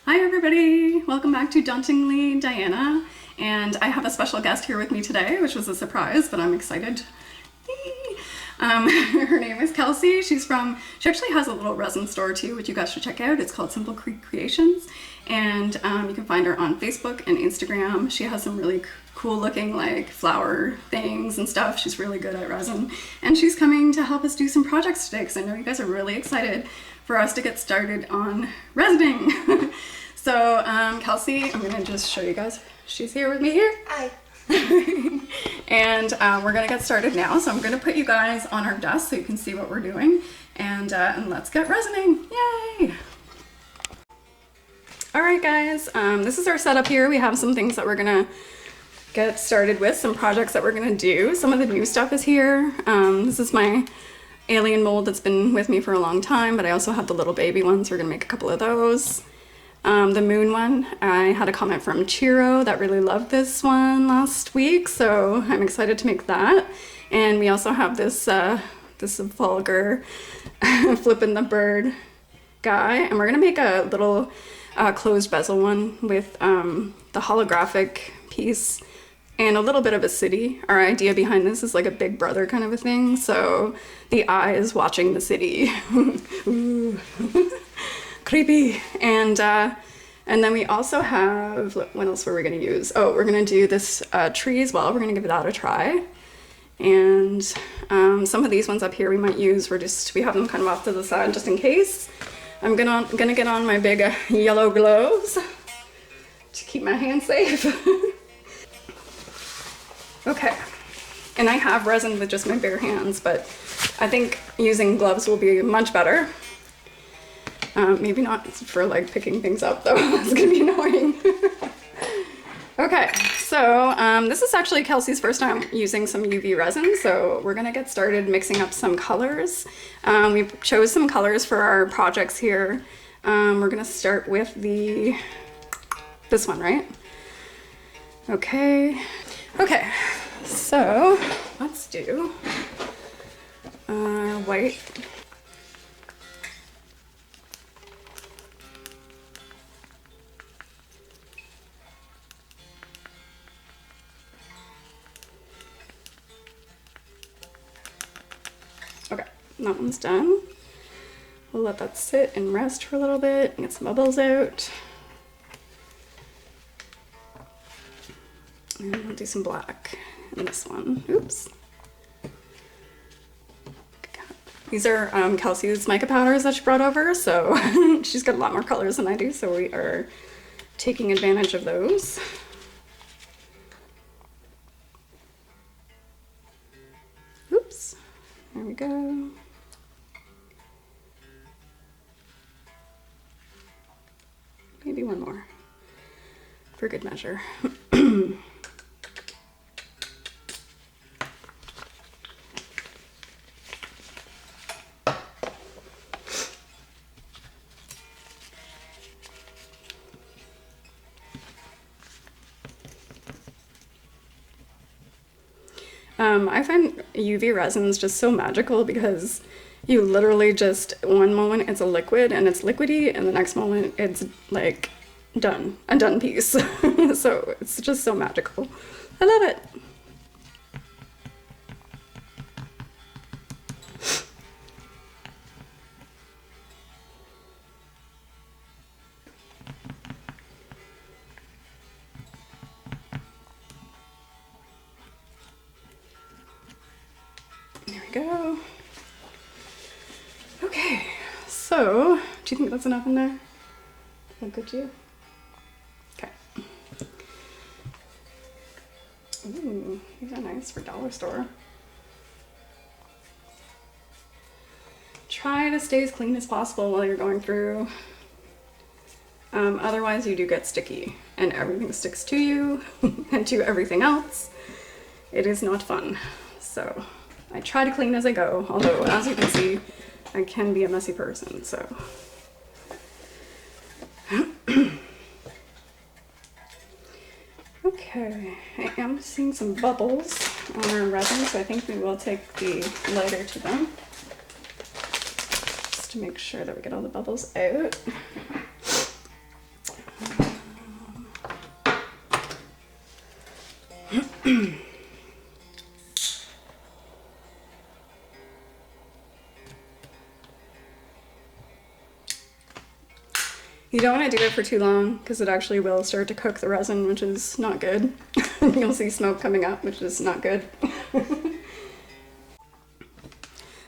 Hi everybody! Welcome back to Dauntingly Diana, and I have a special guest here with me today, which was a surprise, but I'm excited. Her name is Kelsy. She actually has a little resin store too, which you guys should check out. It's called Simple Creek Creations, and you can find her on Facebook and Instagram. She has some really cool looking like flower things and stuff. She's really good at resin, and she's coming to help us do some projects today because I know you guys are really excited for us to get started on resining. So Kelsy, I'm gonna just show you guys. She's here with me here. Hi. And we're gonna get started now. So I'm gonna put you guys on our desk so you can see what we're doing, and let's get resining. Yay! All right, guys. This is our setup here. We have some things that we're gonna get started with, some projects that we're gonna do. Some of the new stuff is here. This is my alien mold that's been with me for a long time, but I also have the little baby ones. We're gonna make a couple of those. The moon one, I had a comment from Chiro that really loved this one last week, so I'm excited to make that. And we also have this this vulgar flipping the bird guy, and we're gonna make a little closed bezel one with the holographic piece and a little bit of a city. Our idea behind this is like a Big Brother kind of a thing, so the eye is watching the city. Ooh. Creepy. And then we also have, what else were we going to use? Oh, we're going to do this tree as well. We're going to give that a try. And some of these ones up here we might use. We have them kind of off to the side just in case. I'm gonna get on my big yellow gloves to keep my hands safe. Okay. And I have resin with just my bare hands, but I think using gloves will be much better. Maybe not for like picking things up though. It's gonna be annoying. Okay, so this is actually Kelsey's first time using some UV resin, so we're gonna get started mixing up some colors. We chose some colors for our projects here. We're gonna start with this one, right? Okay, so let's do white. Okay, that one's done. We'll let that sit and rest for a little bit and get some bubbles out. And we'll do some black in this one. Oops. These are Kelsey's mica powders that she brought over, so she's got a lot more colors than I do, so we are taking advantage of those. Oops. There we go. Maybe one more for good measure. I find UV resins just so magical because you literally just, one moment it's a liquid and it's liquidy, and the next moment it's like done, a done piece. So it's just so magical. I love it. There we go. Okay, so do you think that's enough in there? Is that good to you? Okay. Ooh, these are nice for dollar store. Try to stay as clean as possible while you're going through. Otherwise you do get sticky and everything sticks to you and to everything else. It is not fun. So I try to clean as I go, although as you can see, I can be a messy person, so. Okay, I am seeing some bubbles on our resin, so I think we will take the lighter to them. Just to make sure that we get all the bubbles out. You don't want to do it for too long because it actually will start to cook the resin, which is not good. You'll see smoke coming up, which is not good.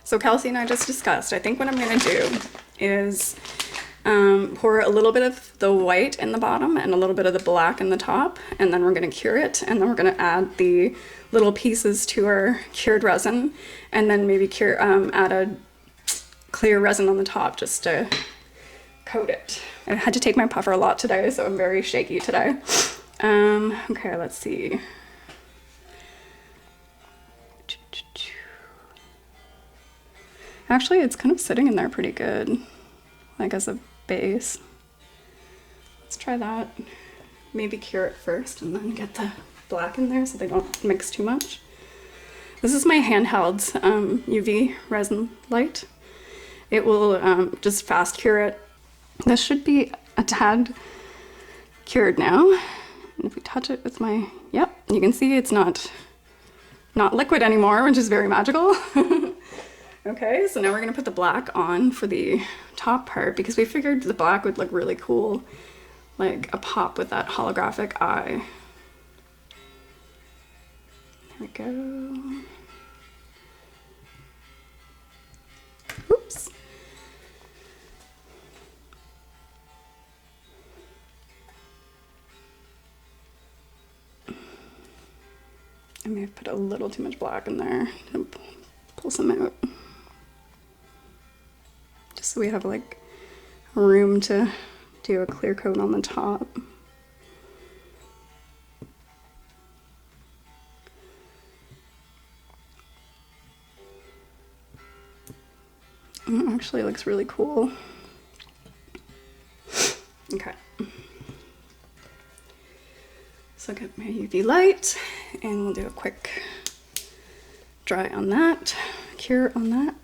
So Kelsey and I just discussed, I think what I'm going to do is pour a little bit of the white in the bottom and a little bit of the black in the top, and then we're going to cure it, and then we're going to add the little pieces to our cured resin, and then maybe add a clear resin on the top just to coat it. I had to take my puffer a lot today, so I'm very shaky today. Okay, let's see. Actually, it's kind of sitting in there pretty good, like as a base. Let's try that. Maybe cure it first and then get the black in there so they don't mix too much. This is my handheld UV resin light. It will just fast cure it. This should be a tad cured now. And if we touch it with my, yep, you can see it's not liquid anymore, which is very magical. Okay, so now we're gonna put the black on for the top part because we figured the black would look really cool, like a pop with that holographic eye. There we go. Oops. I may have put a little too much black in there to pull some out. Just so we have like room to do a clear coat on the top. It actually looks really cool. Okay. So I'll get my UV light and we'll do a quick dry on that, cure on that.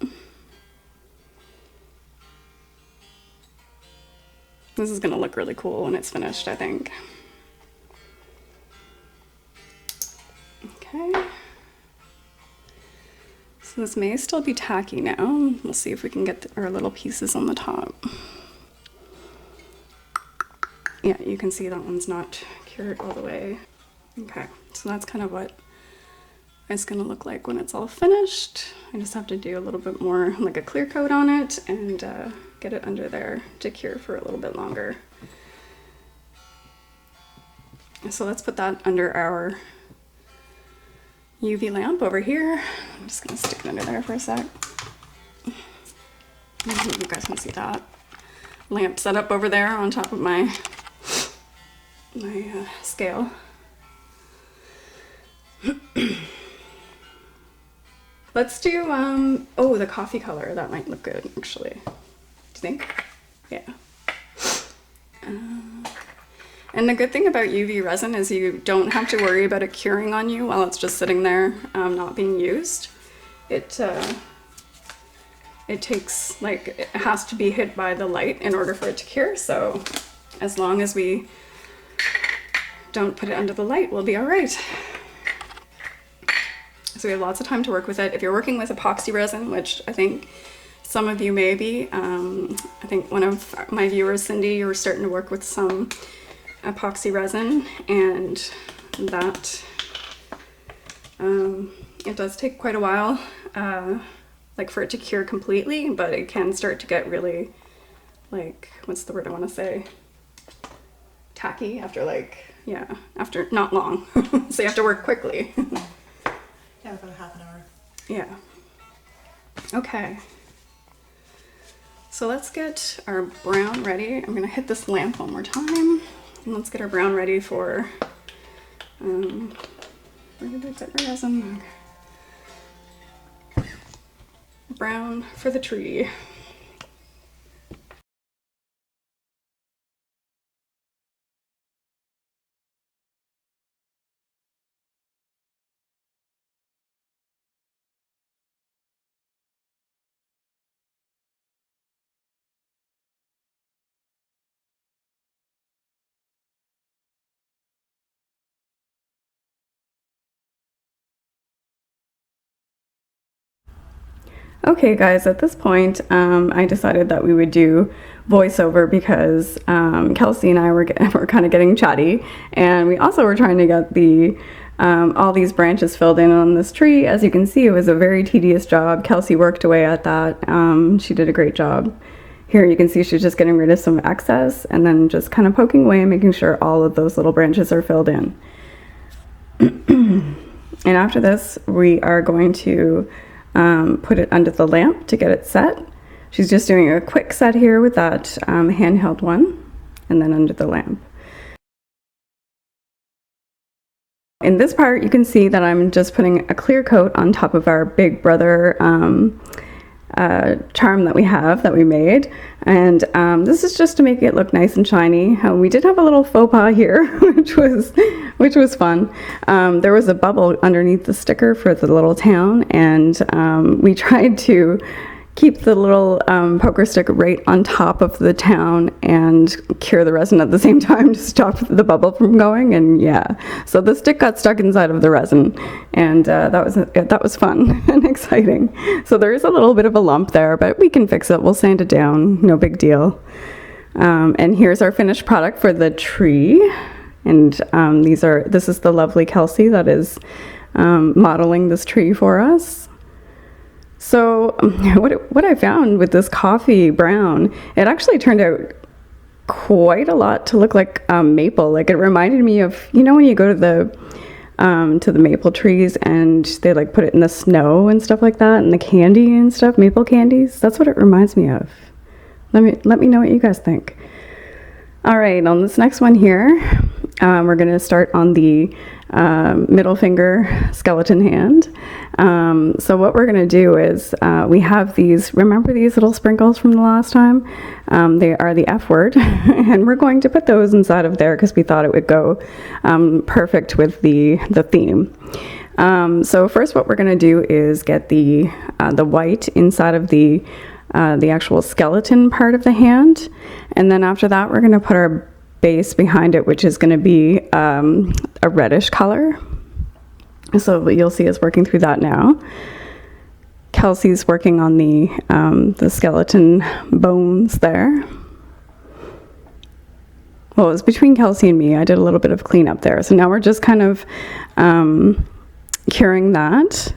This is gonna look really cool when it's finished, I think. Okay. So this may still be tacky now. We'll see if we can get our little pieces on the top. Yeah, you can see that one's not cured all the way. Okay, so that's kind of what it's gonna look like when it's all finished. I just have to do a little bit more, like a clear coat on it, and get it under there to cure for a little bit longer. So let's put that under our UV lamp over here. I'm just gonna stick it under there for a sec. I hope you guys can see that lamp set up over there on top of my scale. Let's do oh, the coffee color. That might look good actually. Do you think? Yeah. And the good thing about UV resin is you don't have to worry about it curing on you while it's just sitting there not being used. It takes, like, it has to be hit by the light in order for it to cure, so as long as we don't put it under the light, we'll be all right. So we have lots of time to work with it. If you're working with epoxy resin, which I think some of you may be, I think one of my viewers, Cindy, you were starting to work with some epoxy resin, and that it does take quite a while like for it to cure completely, but it can start to get really, like, what's the word I want to say, tacky after, like, yeah, after not long. So you have to work quickly. Yeah, about a half an hour. Yeah. Okay. So let's get our brown ready. I'm gonna hit this lamp one more time. And let's get our brown ready for, where did I put my resin? Okay. Brown for the tree. Okay guys, at this point, I decided that we would do voiceover because Kelsey and I were kind of getting chatty, and we also were trying to get the all these branches filled in on this tree. As you can see, it was a very tedious job. Kelsey worked away at that. She did a great job. Here you can see she's just getting rid of some excess and then just kind of poking away and making sure all of those little branches are filled in. And after this, we are going to put it under the lamp to get it set. She's just doing a quick set here with that handheld one, and then under the lamp. In this part, you can see that I'm just putting a clear coat on top of our Big Brother charm that we made, and this is just to make it look nice and shiny. We did have a little faux pas here, which was fun. There was a bubble underneath the sticker for the little town, and we tried to keep the little poker stick right on top of the town and cure the resin at the same time to stop the bubble from going. And yeah, so the stick got stuck inside of the resin, and that was fun and exciting. So there is a little bit of a lump there, but we can fix it. We'll sand it down, no big deal. And here's our finished product for the tree. And this is the lovely Kelsey that is modeling this tree for us. So what I found with this coffee brown, it actually turned out quite a lot to look like maple. Like, it reminded me of, you know, when you go to the maple trees and they like put it in the snow and stuff like that, and the candy and stuff, maple candies. That's what it reminds me of. Let me know what you guys think. All right, on this next one here, we're going to start on the middle finger skeleton hand. So what we're going to do is we have these, remember these little sprinkles from the last time? They are the F word, and we're going to put those inside of there because we thought it would go perfect with the theme. So first what we're going to do is get the white inside of the actual skeleton part of the hand, and then after that we're going to put our base behind it, which is going to be a reddish color. So you'll see us working through that now. Kelsey's working on the skeleton bones there. Well, it was between Kelsey and me. I did a little bit of cleanup there. So now we're just kind of curing that.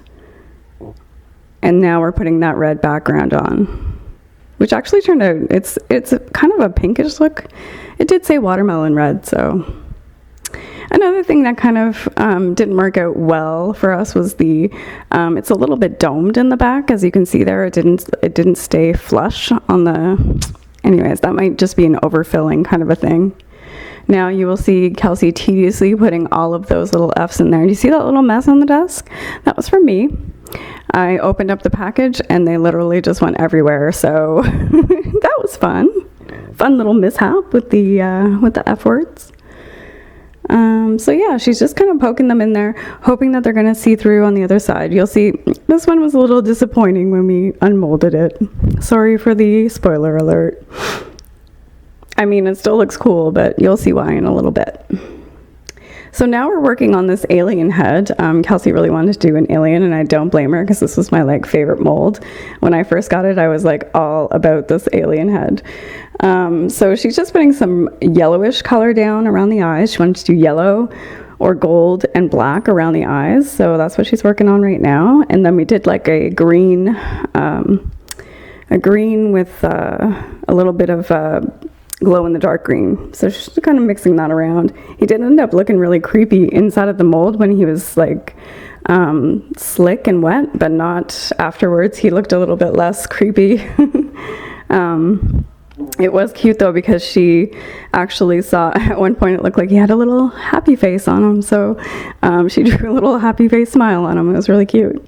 And now we're putting that red background on, which actually turned out, it's kind of a pinkish look. It did say watermelon red, so. Another thing that kind of didn't work out well for us was it's a little bit domed in the back. As you can see there, it didn't stay flush on the, anyways, that might just be an overfilling kind of a thing. Now you will see Kelsey tediously putting all of those little F's in there. Do you see that little mess on the desk? That was from me. I opened up the package and they literally just went everywhere, so that was fun. Fun little mishap with the F words. So yeah, she's just kind of poking them in there, hoping that they're going to see through on the other side. You'll see this one was a little disappointing when we unmolded it. Sorry for the spoiler alert. I mean, it still looks cool, but you'll see why in a little bit. So now we're working on this alien head. Kelsey really wanted to do an alien, and I don't blame her because this was my favorite mold. When I first got it, I was all about this alien head. So she's just putting some yellowish color down around the eyes. She wanted to do yellow or gold and black around the eyes. So that's what she's working on right now. And then we did a green with a little bit of glow in the dark green. So she's kind of mixing that around. He did end up looking really creepy inside of the mold when he was slick and wet, but not afterwards. He looked a little bit less creepy. It was cute though, because she actually saw at one point it looked like he had a little happy face on him. So she drew a little happy face smile on him. It was really cute.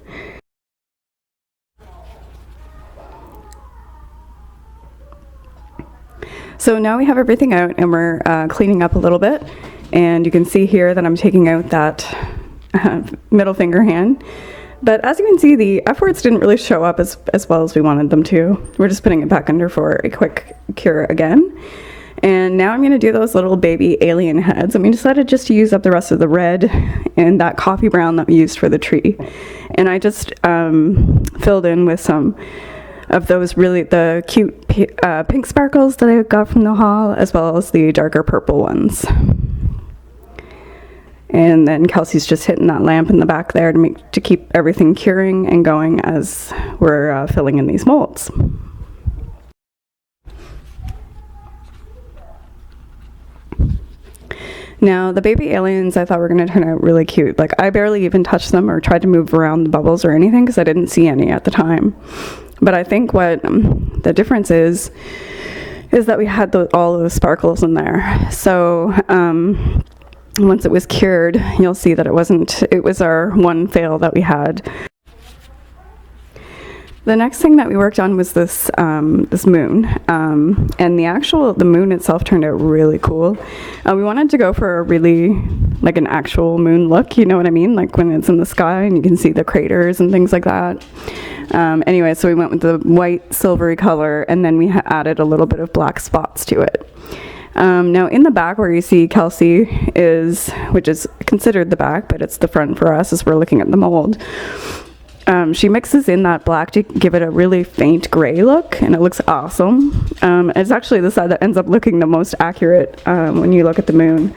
So now we have everything out and we're cleaning up a little bit. And you can see here that I'm taking out that middle finger hand. But as you can see, the F words didn't really show up as well as we wanted them to. We're just putting it back under for a quick cure again. And now I'm going to do those little baby alien heads. And we decided just to use up the rest of the red and that coffee brown that we used for the tree. And I just filled in with some of those the cute pink sparkles that I got from the haul, as well as the darker purple ones. And then Kelsey's just hitting that lamp in the back there to keep everything curing and going as we're filling in these molds. Now, the baby aliens I thought were going to turn out really cute. Like, I barely even touched them or tried to move around the bubbles or anything because I didn't see any at the time. But I think what the difference is that we had all of the sparkles in there. So, once it was cured, you'll see that it was our one fail that we had. The next thing that we worked on was this moon, and the moon itself turned out really cool. We wanted to go for a really, like, an actual moon look, you know what I mean? Like when it's in the sky and you can see the craters and things like that. Anyway, so we went with the white silvery color, and then we added a little bit of black spots to it. Now in the back where you see Kelsey which is considered the back, but it's the front for us as we're looking at the mold. She mixes in that black to give it a really faint gray look, and it looks awesome. It's actually the side that ends up looking the most accurate when you look at the moon.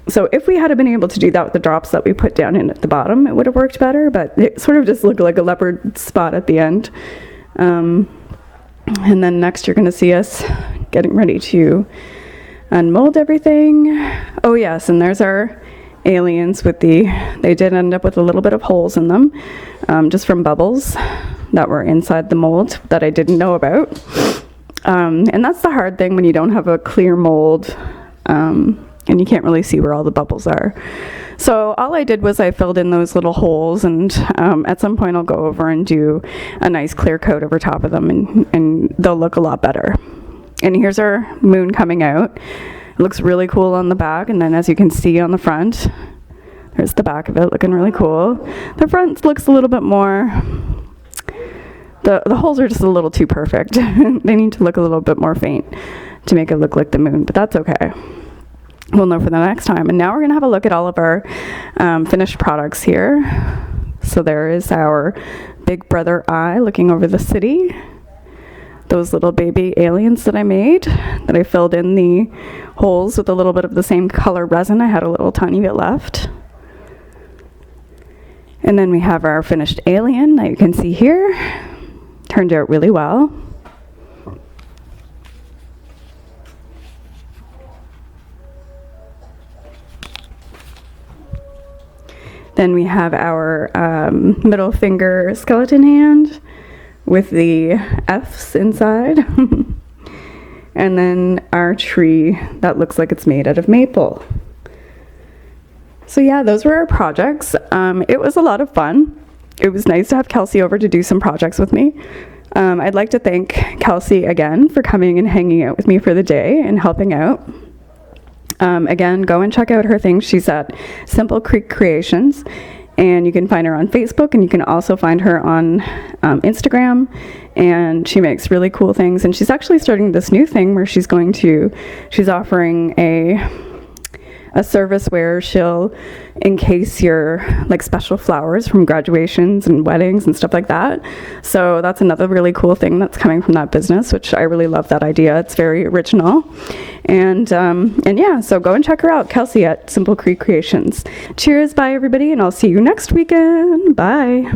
So if we had been able to do that with the drops that we put down in at the bottom, it would have worked better, but it sort of just looked like a leopard spot at the end. And then next you're going to see us getting ready to unmold everything. Oh yes, and there's our aliens they did end up with a little bit of holes in them, just from bubbles that were inside the mold that I didn't know about. And that's the hard thing when you don't have a clear mold, and you can't really see where all the bubbles are. So all I did was I filled in those little holes, and at some point I'll go over and do a nice clear coat over top of them, and they'll look a lot better. And here's our moon coming out. It looks really cool on the back, and then as you can see on the front, there's the back of it looking really cool. The front looks a little bit more, the holes are just a little too perfect. They need to look a little bit more faint to make it look like the moon, but that's okay. We'll know for the next time. And now we're going to have a look at all of our finished products here. So there is our big brother eye looking over the city. Those little baby aliens that I made, that I filled in the holes with a little bit of the same color resin. I had a little tiny bit left. And then we have our finished alien that you can see here. Turned out really well. Then we have our middle finger skeleton hand with the F's inside. And then our tree that looks like it's made out of maple. So yeah, those were our projects. It was a lot of fun. It was nice to have Kelsey over to do some projects with me. I'd like to thank Kelsey again for coming and hanging out with me for the day and helping out. Again, go and check out her things. She's at Simple Creek Creations, and you can find her on Facebook, and you can also find her on Instagram, and she makes really cool things. And she's actually starting this new thing where she's offering a service where she'll encase your like special flowers from graduations and weddings and stuff like that. So that's another really cool thing that's coming from that business, which I really love that idea. It's very original. And yeah, so go and check her out, Kelsey at Simple Creek Creations. Cheers, bye everybody, and I'll see you next weekend. Bye.